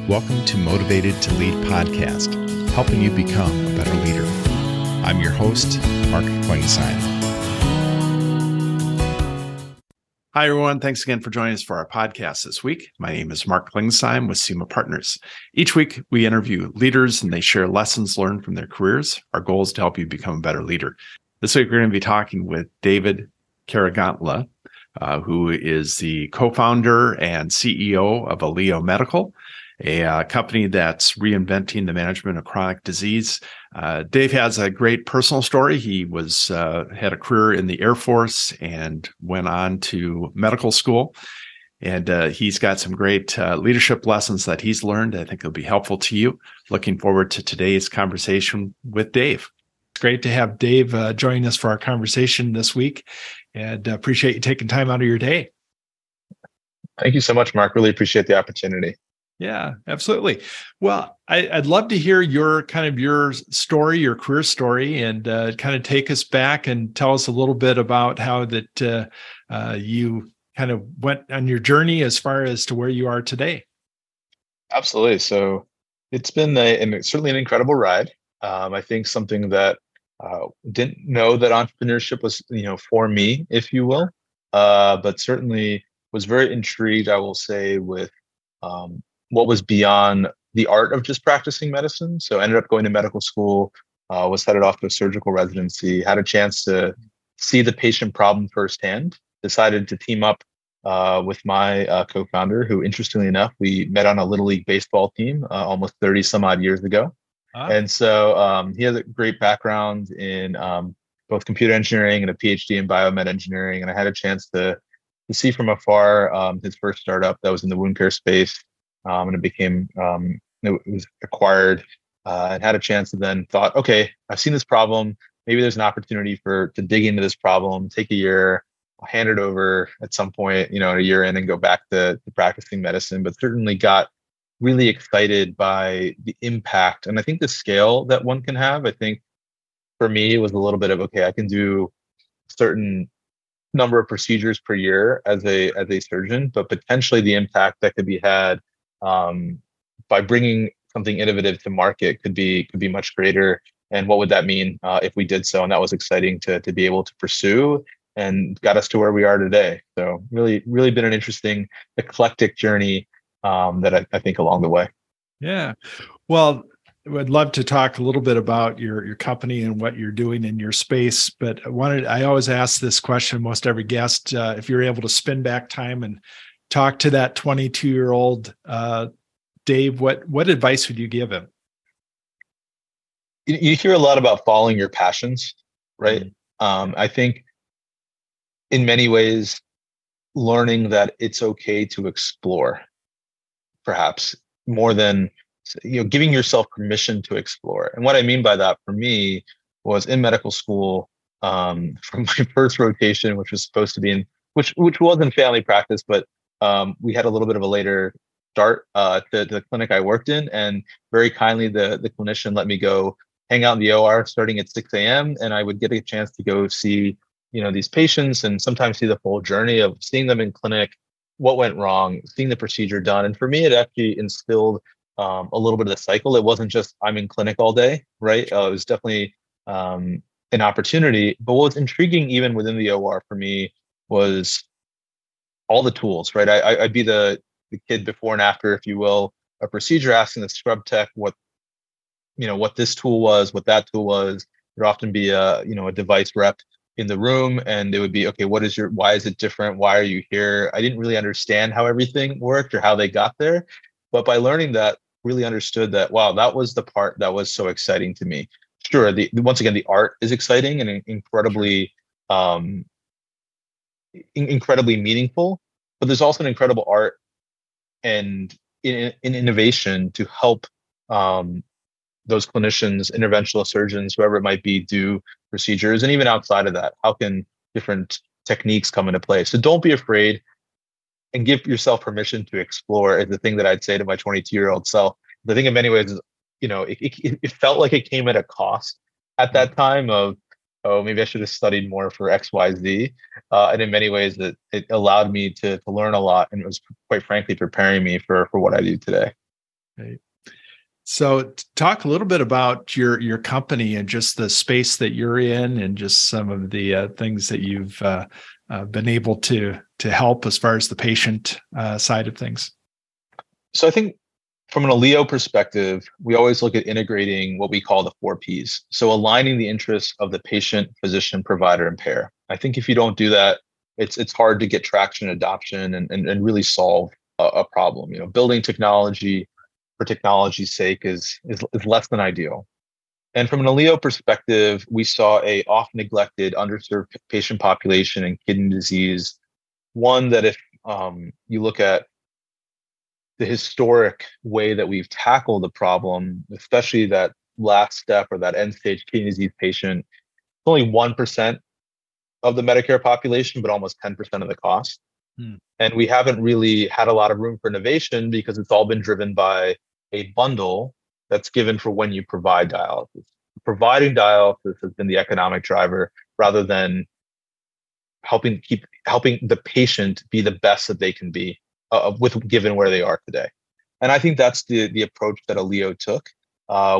Welcome to Motivated to Lead podcast, helping you become a better leader. I'm your host, Mark Klingsheim. Hi, everyone. Thanks again for joining us for our podcast this week. My name is Mark Klingsheim with SEMA Partners. Each week, we interview leaders and they share lessons learned from their careers. Our goal is to help you become a better leader. This week, we're going to be talking with David Kuraguntla, who is the co-founder and CEO of Alio Medical, a company that's reinventing the management of chronic disease. Dave has a great personal story. He had a career in the Air Force and went on to medical school. And he's got some great leadership lessons that he's learned. I think it'll be helpful to you. Looking forward to today's conversation with Dave. It's great to have Dave joining us for our conversation this week, and appreciate you taking time out of your day. Thank you so much, Mark. Really appreciate the opportunity. Yeah, absolutely. Well, I'd love to hear your story, your career story, and kind of take us back and tell us a little bit about how that you kind of went on your journey as far as to where you are today. Absolutely. So it's been certainly an incredible ride. I think something that didn't know that entrepreneurship was, for me, if you will, but certainly was very intrigued, I will say, with what was beyond the art of just practicing medicine. So ended up going to medical school, was headed off to a surgical residency, had a chance to see the patient problem firsthand, decided to team up with my co-founder, who, interestingly enough, we met on a Little League baseball team almost 30 some odd years ago. And so he has a great background in both computer engineering and a PhD in biomed engineering. And I had a chance to see from afar his first startup that was in the wound care space. And it became, it was acquired and had a chance to then thought, okay, I've seen this problem. Maybe there's an opportunity to dig into this problem, take a year, hand it over at some point, a year in, and go back to practicing medicine. But certainly got really excited by the impact and I think the scale that one can have. I think for me, it was a little bit of, okay, I can do certain number of procedures per year as a surgeon, but potentially the impact that could be had by bringing something innovative to market could be much greater. And what would that mean if we did so? And that was exciting to be able to pursue and got us to where we are today. So really, really been an interesting, eclectic journey that I think along the way. Yeah. Well, I'd love to talk a little bit about your company and what you're doing in your space, but I always ask this question, most every guest, if you're able to spin back time and talk to that 22-year-old Dave, what advice would you give him? You hear a lot about following your passions, right? Mm-hmm. I think in many ways, learning that it's okay to explore, perhaps more than giving yourself permission to explore. And what I mean by that for me was in medical school, from my first rotation, which was supposed to be which wasn't family practice, but we had a little bit of a later start to the clinic I worked in, and very kindly the clinician let me go hang out in the OR starting at 6 a.m. and I would get a chance to go see these patients and sometimes see the full journey of seeing them in clinic, what went wrong, seeing the procedure done. And for me, it actually instilled a little bit of the cycle. It wasn't just I'm in clinic all day, right? It was definitely an opportunity. But what was intriguing even within the OR for me was all the tools, right? I'd be the kid before and after, if you will, a procedure, asking the scrub tech what this tool was, what that tool was. There'd often be a device rep in the room, and it would be, okay, why is it different? Why are you here? I didn't really understand how everything worked or how they got there. But by learning that, really understood that, wow, that was the part that was so exciting to me. Sure, once again, the art is exciting and incredibly meaningful, but there's also an incredible art and in innovation to help those clinicians, interventional surgeons, whoever it might be, do procedures. And even outside of that, how can different techniques come into play? So don't be afraid and give yourself permission to explore is the thing that I'd say to my 22-year-old self. The thing in many ways is, it felt like it came at a cost at that time of oh, maybe I should have studied more for XYZ. And in many ways, it allowed me to learn a lot, and it was quite frankly preparing me for what I do today. Right. So talk a little bit about your company and just the space that you're in, and just some of the things that you've been able to help as far as the patient side of things. So I think from an Alio perspective, we always look at integrating what we call the 4 Ps. So aligning the interests of the patient, physician, provider, and payer. I think if you don't do that, it's hard to get traction, adoption, and really solve a problem. Building technology for technology's sake is less than ideal. And from an Alio perspective, we saw a often neglected, underserved patient population in kidney disease. One that if you look at the historic way that we've tackled the problem, especially that last step or that end stage kidney disease patient, it's only 1% of the Medicare population, but almost 10% of the cost. Hmm. And we haven't really had a lot of room for innovation because it's all been driven by a bundle that's given for when you provide dialysis. Providing dialysis has been the economic driver rather than helping the patient be the best that they can be with given where they are today. And I think that's the approach that Alio took,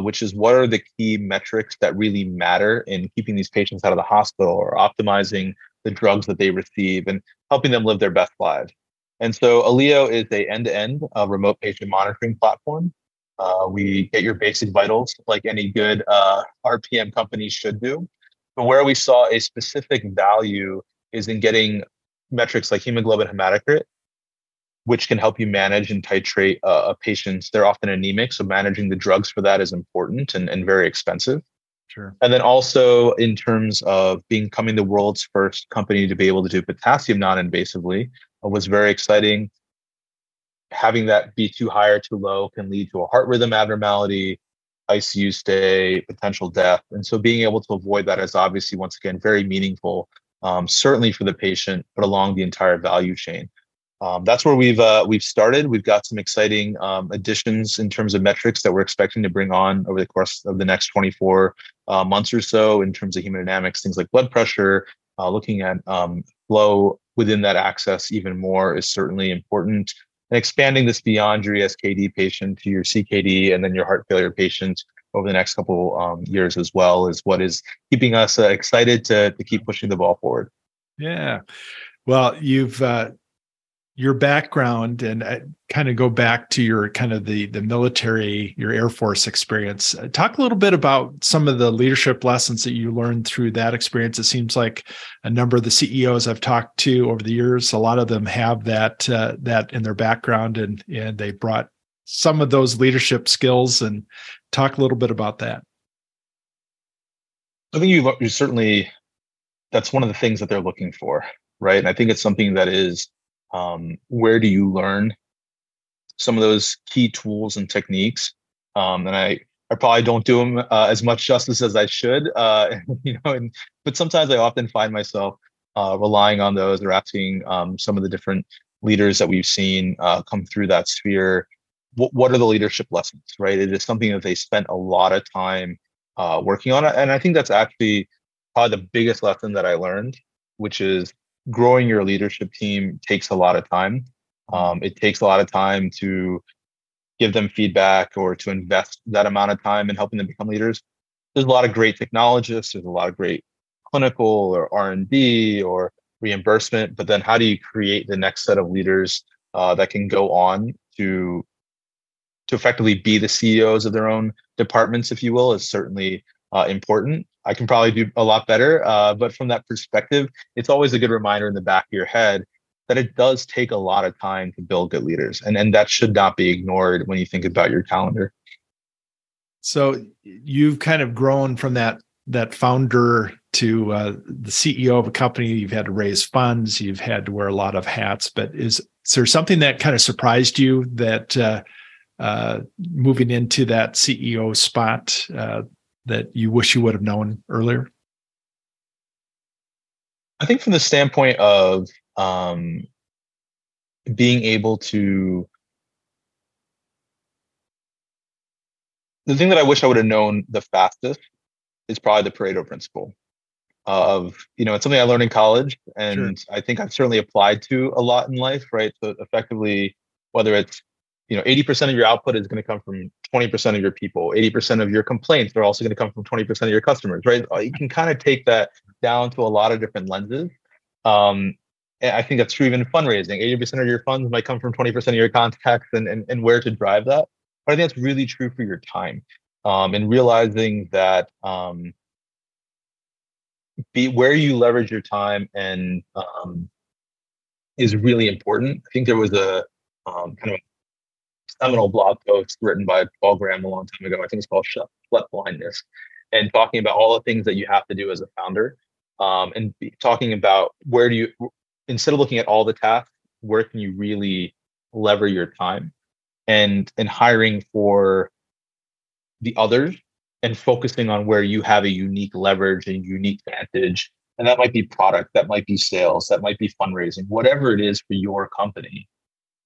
which is what are the key metrics that really matter in keeping these patients out of the hospital or optimizing the drugs that they receive and helping them live their best lives. And so Alio is a end-to-end remote patient monitoring platform. We get your basic vitals like any good RPM company should do. But where we saw a specific value is in getting metrics like hemoglobin hematocrit, which can help you manage and titrate patients. They're often anemic, so managing the drugs for that is important and very expensive. Sure. And then also in terms of becoming the world's first company to be able to do potassium non-invasively was very exciting. Having that be too high or too low can lead to a heart rhythm abnormality, ICU stay, potential death. And so being able to avoid that is obviously, once again, very meaningful, certainly for the patient, but along the entire value chain. That's where we've started. We've got some exciting additions in terms of metrics that we're expecting to bring on over the course of the next 24 months or so in terms of hemodynamics, things like blood pressure. Looking at flow within that access even more is certainly important. And expanding this beyond your ESKD patient to your CKD and then your heart failure patient over the next couple years as well is what is keeping us excited to keep pushing the ball forward. Yeah. Well, you've your background, and kind of go back to your kind of the military, your Air Force experience. Talk a little bit about some of the leadership lessons that you learned through that experience. It seems like a number of the CEOs I've talked to over the years, a lot of them have that in their background, and they brought some of those leadership skills. And talk a little bit about that. I think you certainly, that's one of the things that they're looking for, right? And I think it's something that is, where do you learn some of those key tools and techniques? And I probably don't do them as much justice as I should, but sometimes I often find myself relying on those or asking some of the different leaders that we've seen come through that sphere, what are the leadership lessons, right? It is something that they spent a lot of time working on. And I think that's actually probably the biggest lesson that I learned, which is growing your leadership team takes a lot of time. It takes a lot of time to give them feedback or to invest that amount of time in helping them become leaders. There's a lot of great technologists. There's a lot of great clinical or R&D or reimbursement. But then how do you create the next set of leaders that can go on to effectively be the CEOs of their own departments, if you will, is certainly important. I can probably do a lot better, but from that perspective, it's always a good reminder in the back of your head that it does take a lot of time to build good leaders, and that should not be ignored when you think about your calendar. So you've kind of grown from that founder to the CEO of a company. You've had to raise funds. You've had to wear a lot of hats. But is there something that kind of surprised you that moving into that CEO spot that you wish you would have known earlier? I think from the standpoint of being able to, the thing that I wish I would have known the fastest is probably the Pareto principle. of, it's something I learned in college, Sure. and I think I've certainly applied to a lot in life, right? So effectively, whether it's 80% of your output is going to come from 20% of your people, 80% of your complaints are also going to come from 20% of your customers, right? You can kind of take that down to a lot of different lenses. um, and I think that's true even in fundraising. 80% of your funds might come from 20% of your contacts, and where to drive that. But I think that's really true for your time, and realizing that, be where you leverage your time, and is really important. I think there was a kind of seminal blog post written by Paul Graham a long time ago. I think it's called Sweat Blindness, and talking about all the things that you have to do as a founder, talking about where do you, instead of looking at all the tasks, where can you really lever your time, and hiring for the others, and focusing on where you have a unique leverage and unique advantage. And that might be product, that might be sales, that might be fundraising, whatever it is for your company.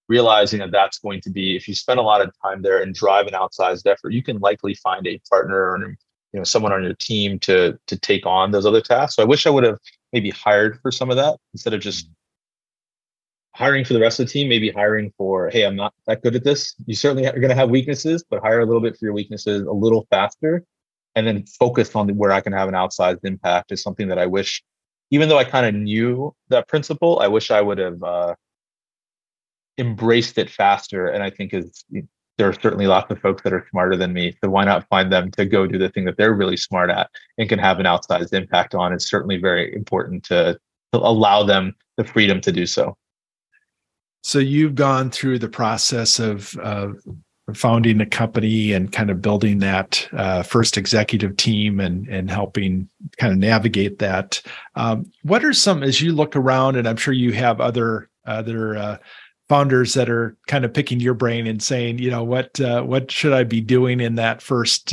Realizing that that's going to be, if you spend a lot of time there and drive an outsized effort, you can likely find a partner, or someone on your team to take on those other tasks. So I wish I would have maybe hired for some of that, instead of just hiring for the rest of the team. Maybe hiring for, hey, I'm not that good at this. You certainly are going to have weaknesses, but hire a little bit for your weaknesses a little faster, and then focus on where I can have an outsized impact, is something that I wish, even though I kind of knew that principle, I wish I would have embraced it faster. And I think there are certainly lots of folks that are smarter than me. So why not find them to go do the thing that they're really smart at and can have an outsized impact on? It's certainly very important to allow them the freedom to do so. So you've gone through the process of founding a company and kind of building that first executive team, and helping kind of navigate that. What are some, as you look around, and I'm sure you have other founders that are kind of picking your brain and saying, what should I be doing in that first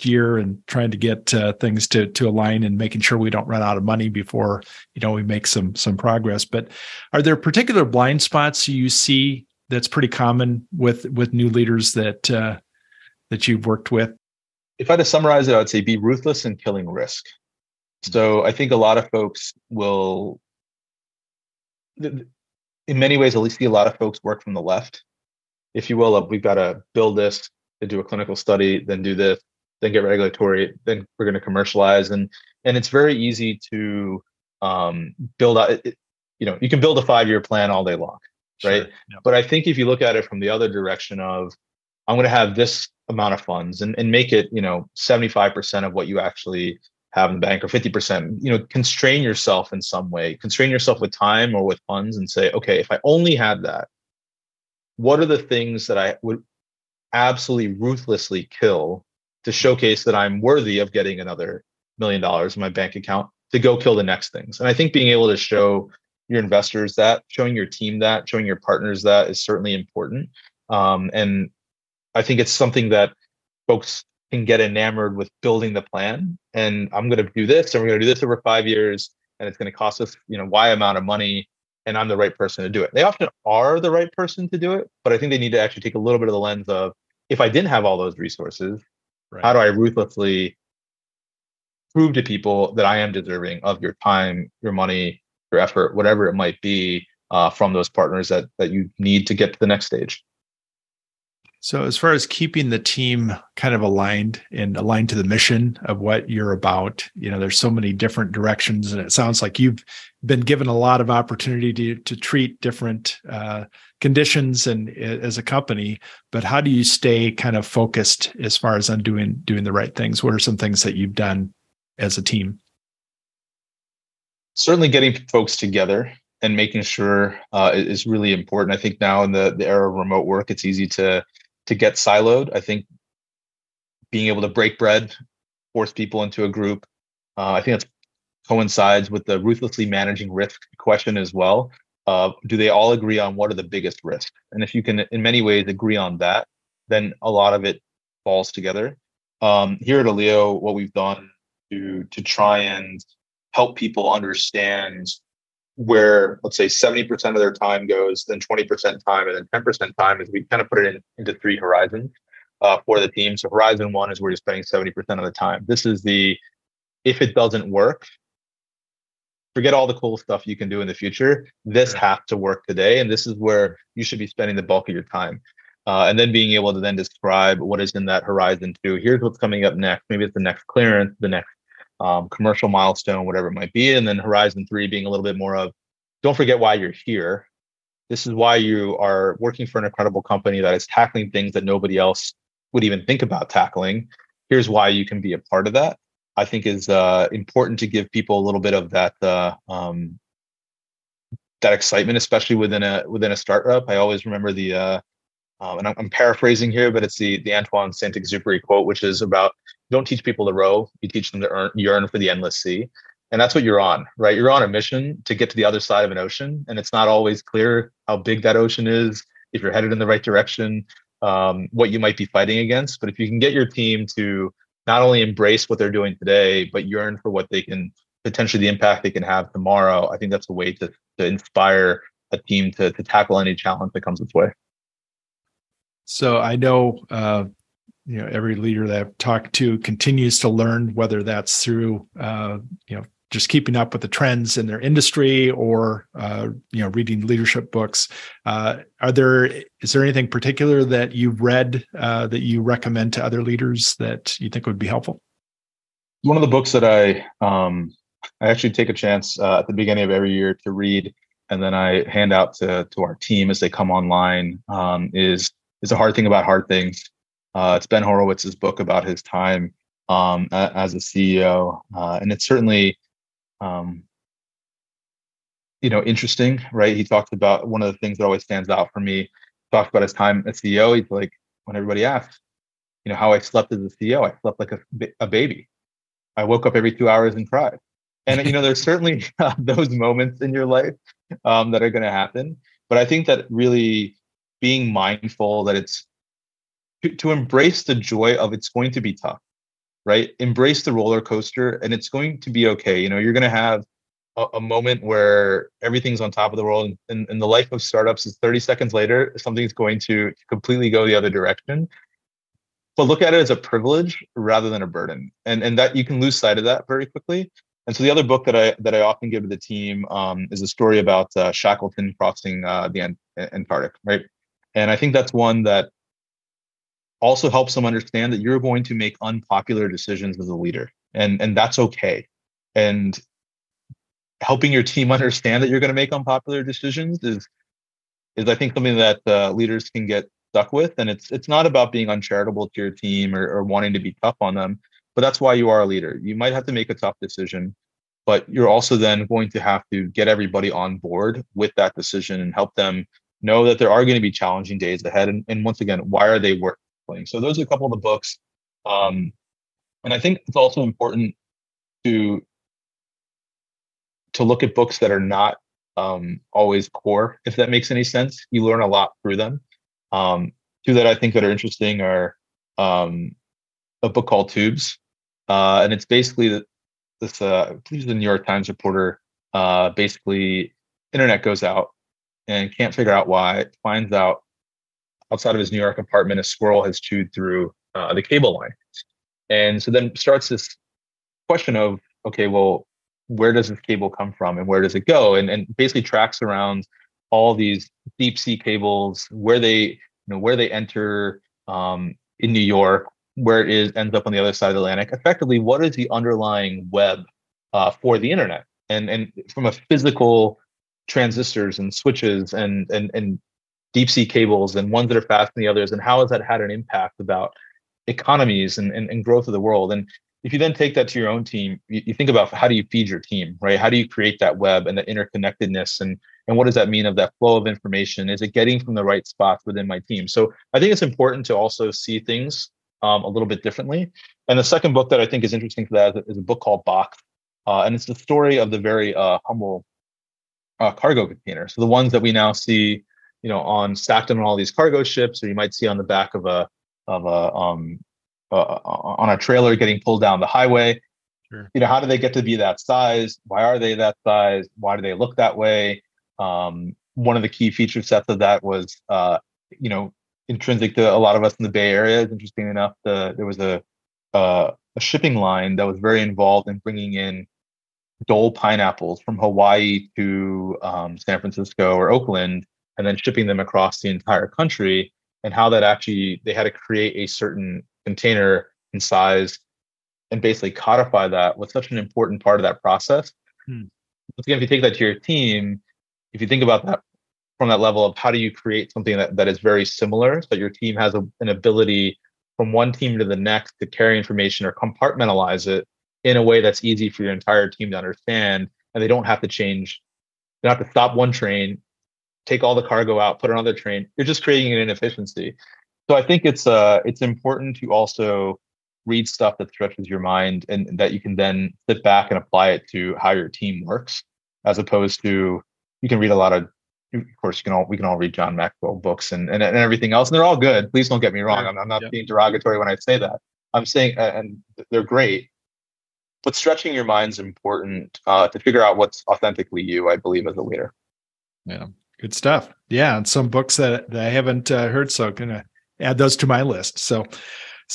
year, and trying to get things to align, and making sure we don't run out of money before we make some progress. But are there particular blind spots you see that's pretty common with new leaders that you've worked with? If I had to summarize it, I would say be ruthless in killing risk. So I think a lot of folks will, in many ways, at least see a lot of folks work from the left, if you will, of we've got to build this, to do a clinical study, then do this, then get regulatory, then we're going to commercialize. And it's very easy to build out, you can build a 5-year plan all day long, right? Sure. Yep. But I think if you look at it from the other direction of, I'm going to have this amount of funds, and make it, 75% of what you actually have in the bank, or 50%, constrain yourself in some way, constrain yourself with time or with funds, and say, okay, if I only had that, what are the things that I would absolutely ruthlessly kill to showcase that I'm worthy of getting another $1 million in my bank account to go kill the next things? And I think being able to show your investors that, showing your team that, showing your partners that, is certainly important. And I think it's something that folks can get enamored with, building the plan. And I'm going to do this, and we're going to do this over 5 years, and it's going to cost us, Y amount of money, and I'm the right person to do it. They often are the right person to do it, but I think they need to actually take a little bit of the lens of, if I didn't have all those resources, Right. how do I ruthlessly prove to people that I am deserving of your time, your money, your effort, whatever it might be, from those partners that you need to get to the next stage. So as far as keeping the team kind of aligned to the mission of what you're about, there's so many different directions, and it sounds like you've been given a lot of opportunity to treat different conditions and as a company. But how do you stay kind of focused as far as on doing the right things? What are some things that you've done as a team? Certainly getting folks together and making sure is really important. I think now in the era of remote work, it's easy to get siloed. I think being able to break bread, force people into a group, I think that coincides with the ruthlessly managing risk question as well. Do they all agree on what are the biggest risks? And if you can, in many ways, agree on that, then a lot of it falls together. Here at Alio, what we've done to try and help people understand where, let's say, 70% of their time goes, then 20% time, and then 10% time, is we kind of put it into 3 horizons for the team. So horizon 1 is where you're spending 70% of the time. This is if it doesn't work, forget all the cool stuff you can do in the future. This has to work today, and this is where you should be spending the bulk of your time. And then being able to then describe what is in that horizon too. Here's what's coming up next. Maybe it's the next clearance, the next commercial milestone, whatever it might be. And then horizon 3 being a little bit more of, don't forget why you're here. This is why you are working for an incredible company that is tackling things that nobody else would even think about tackling. Here's why you can be a part of that. I think is important to give people a little bit of that that excitement, especially within a startup. I always remember the and I'm paraphrasing here, but it's the Antoine Saint-Exupéry quote, which is about, don't teach people to row, you teach them to yearn for the endless sea. And that's what you're on, right? You're on a mission to get to the other side of an ocean, and it's not always clear how big that ocean is, if you're headed in the right direction, what you might be fighting against. But if you can get your team to not only embrace what they're doing today, but yearn for what they can potentially, the impact they can have tomorrow, I think that's a way to inspire a team to tackle any challenge that comes its way. So I know, every leader that I've talked to continues to learn, whether that's through, just keeping up with the trends in their industry or, reading leadership books. Is there anything particular that you've read that you recommend to other leaders that you think would be helpful? One of the books that I actually take a chance at the beginning of every year to read, and then I hand out to our team as they come online, is A Hard Thing About Hard Things. It's Ben Horowitz's book about his time as a CEO, and it's certainly interesting, right? He talks about, one of the things that always stands out for me, talks about his time as CEO. He's like, when everybody asks, how I slept as a CEO, I slept like a baby. I woke up every 2 hours and cried. And there's certainly those moments in your life that are going to happen. But I think that really being mindful that it's to embrace the joy of, it's going to be tough, right? Embrace the roller coaster, and it's going to be okay. You're going to have a moment where everything's on top of the world, and the life of startups is 30 seconds later, something's going to completely go the other direction. But look at it as a privilege rather than a burden, and that you can lose sight of that very quickly. And so the other book that I often give to the team is a story about Shackleton crossing the Antarctic, right? And I think that's one that also helps them understand that you're going to make unpopular decisions as a leader, and that's okay. And helping your team understand that you're going to make unpopular decisions is I think something that leaders can get stuck with. And it's not about being uncharitable to your team or wanting to be tough on them, but that's why you are a leader. You might have to make a tough decision, but you're also then going to have to get everybody on board with that decision and help them know that there are going to be challenging days ahead. And once again, why are they worth playing? So those are a couple of the books. And I think it's also important to look at books that are not always core, if that makes any sense. You learn a lot through them. Two that I think that are interesting are a book called Tubes. And it's basically this, I believe the New York Times reporter, basically internet goes out and can't figure out why, finds out outside of his New York apartment, a squirrel has chewed through the cable line. And so then starts this question of, okay, well, where does this cable come from and where does it go? And basically tracks around all these deep sea cables, where they enter in New York, where it ends up on the other side of the Atlantic. Effectively, what is the underlying web for the internet? And from a physical transistors and switches and deep sea cables and ones that are faster than the others, and how has that had an impact about economies and growth of the world? And if you then take that to your own team, you think about, how do you feed your team, right? How do you create that web and the interconnectedness, and what does that mean of that flow of information? Is it getting from the right spots within my team? So I think it's important to also see things a little bit differently. And the second book that I think is interesting for that is a book called Box, and it's the story of the very humble cargo container. So the ones that we now see, stacked on all these cargo ships, or you might see on the back of on a trailer getting pulled down the highway. Sure. How do they get to be that size? Why are they that size? Why do they look that way? One of the key feature sets of that was, intrinsic to a lot of us in the Bay Area. Interesting enough, there was a shipping line that was very involved in bringing in dole pineapples from Hawaii to San Francisco or Oakland, and then shipping them across the entire country, and how that actually they had to create a certain container and size and basically codify that was such an important part of that process. Hmm. Once again, if you take that to your team, if you think about that from that level of how do you create something that is very similar so that your team has an ability from one team to the next to carry information or compartmentalize it in a way that's easy for your entire team to understand, and they don't have to change. They don't have to stop one train, take all the cargo out, put another train. You're just creating an inefficiency. So I think it's important to also read stuff that stretches your mind and that you can then sit back and apply it to how your team works, as opposed to you can read a lot of course we can all read John Maxwell books and everything else, and they're all good. Please don't get me wrong. I'm not being derogatory when I say that. I'm saying and they're great, but stretching your mind's important to figure out what's authentically you, I believe, as a leader. Yeah, good stuff. Yeah, and some books that I haven't heard, so I'm gonna add those to my list. So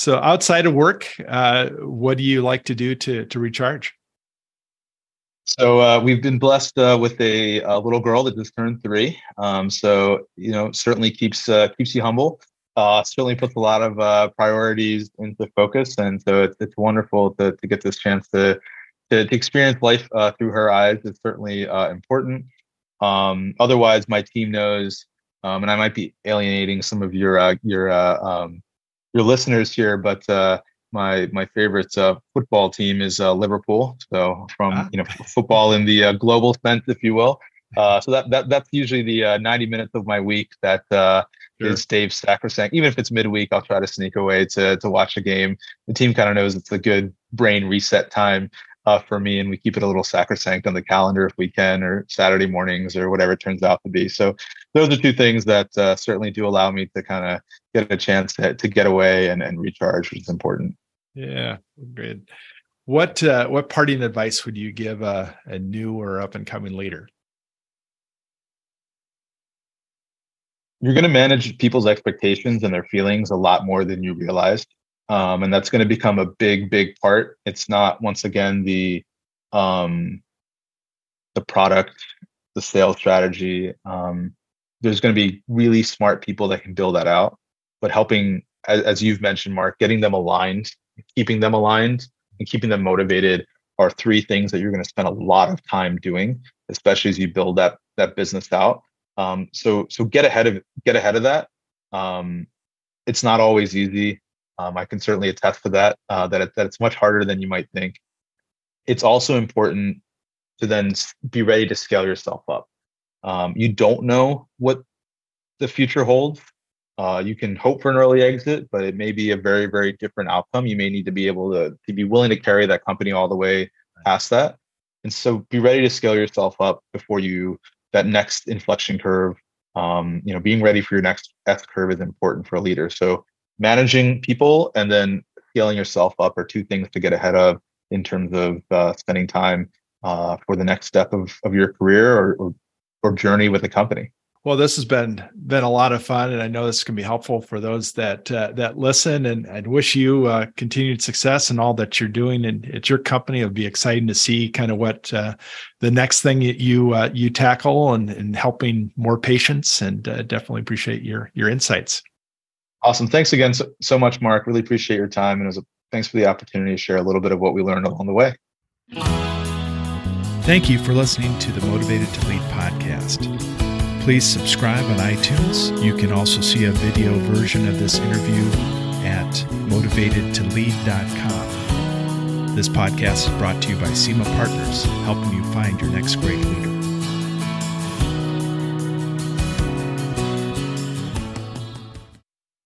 outside of work, what do you like to do to recharge? So we've been blessed with a little girl that just turned 3. So certainly keeps you humble. Certainly puts a lot of priorities into focus, and so it's wonderful to get this chance to experience life through her eyes. It's certainly important. Otherwise, my team knows, and I might be alienating some of your listeners here, but my favorite football team is Liverpool. So from football in the global sense, if you will. So that's usually the 90 minutes of my week that is Dave's sacrosanct. Even if it's midweek, I'll try to sneak away to watch a game. The team kind of knows it's a good brain reset time for me, and we keep it a little sacrosanct on the calendar if we can, or Saturday mornings or whatever it turns out to be. So those are 2 things that certainly do allow me to kind of get a chance to get away and recharge, which is important. Yeah, great. What parting advice would you give a new or up and coming leader? You're going to manage people's expectations and their feelings a lot more than you realized. And that's going to become a big part. It's not, once again, the product, the sales strategy. There's going to be really smart people that can build that out, but helping, as you've mentioned, Mark, getting them aligned, keeping them aligned, and keeping them motivated are 3 things that you're going to spend a lot of time doing, especially as you build that business out. So get ahead of that. It's not always easy. I can certainly attest to that. That it's much harder than you might think. It's also important to then be ready to scale yourself up. You don't know what the future holds. You can hope for an early exit, but it may be a very, very different outcome. You may need to be able to be willing to carry that company all the way past that. And so be ready to scale yourself up before that next inflection curve. Being ready for your next S curve is important for a leader. So managing people and then scaling yourself up are 2 things to get ahead of in terms of spending time for the next step of your career or journey with the company. Well, this has been a lot of fun, and I know this can be helpful for those that listen. And I'd wish you continued success in all that you're doing. And it's your company. It'll be exciting to see kind of what the next thing you tackle and helping more patients. And definitely appreciate your insights. Awesome. Thanks again so much, Mark. Really appreciate your time, and thanks for the opportunity to share a little bit of what we learned along the way. Thank you for listening to the Motivated to Lead podcast. Please subscribe on iTunes. You can also see a video version of this interview at motivatedtolead.com. This podcast is brought to you by SEMA Partners, helping you find your next great leader.